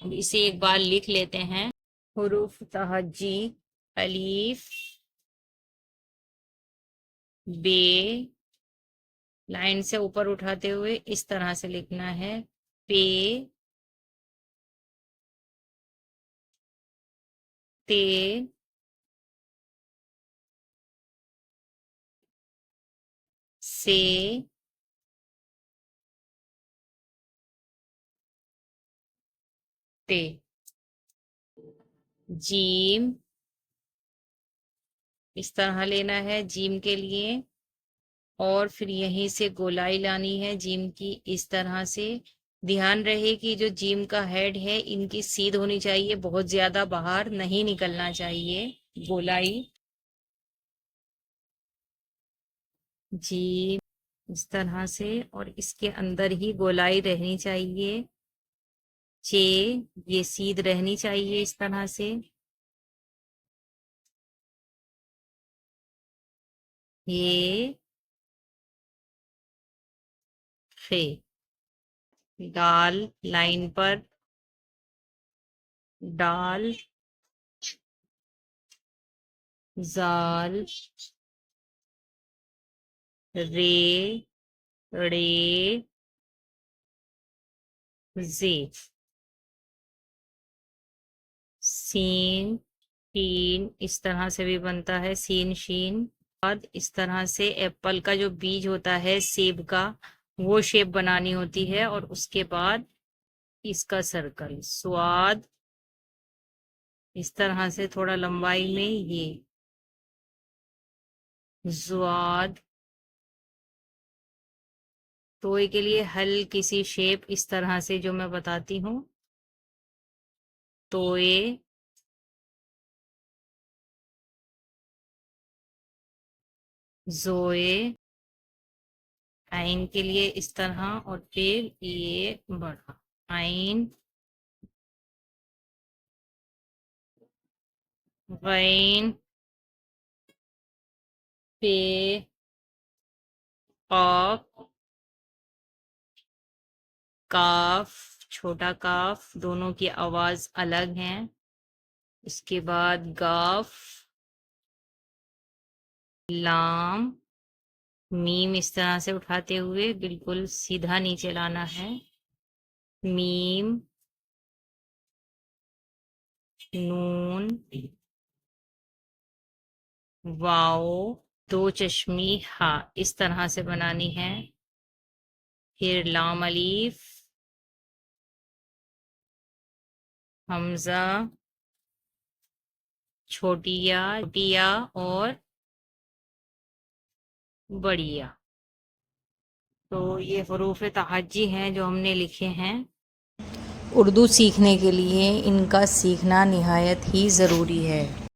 अब इसे एक बार लिख लेते हैं। हुरूफ तहज्जी, अलीफ, बे, लाइन से ऊपर उठाते हुए इस तरह से लिखना है। पे, ते, से, ते, जीम, इस तरह लेना है जीम के लिए। और फिर यहीं से गोलाई लानी है जीम की, इस तरह से। ध्यान रहे कि जो जीम का हेड है इनकी सीध होनी चाहिए, बहुत ज्यादा बाहर नहीं निकलना चाहिए गोलाई। जीम इस तरह से, और इसके अंदर ही गोलाई रहनी चाहिए। चे, ये सीध रहनी चाहिए इस तरह से। ये, फे, दाल लाइन पर, डाल, जाल, रे, रे, जे, सीन, शीन, इस तरह से भी बनता है सीन शीन। बाद इस तरह से एप्पल का जो बीज होता है सेब का, वो शेप बनानी होती है, और उसके बाद इसका सर्कल स्वाद, इस तरह से थोड़ा लंबाई में ये ज्वाद। टोए के लिए हल्की सी शेप इस तरह से जो मैं बताती हूँ, टोए, जोए, आइन के लिए इस तरह, और फिर ये बढ़ा आइन, गैन, पे, कॉफ, काफ, छोटा काफ, दोनों की आवाज अलग है। इसके बाद गाफ, लाम, मीम इस तरह से उठाते हुए बिल्कुल सीधा नीचे लाना है। मीम, नून, वाओ, दो चश्मी हा, इस तरह से बनानी है। फिर लाम अलीफ, हमजा, छोटिया, छोटिया और बढ़िया। तो ये हरूफ तहज्जी हैं जो हमने लिखे हैं। उर्दू सीखने के लिए इनका सीखना निहायत ही ज़रूरी है।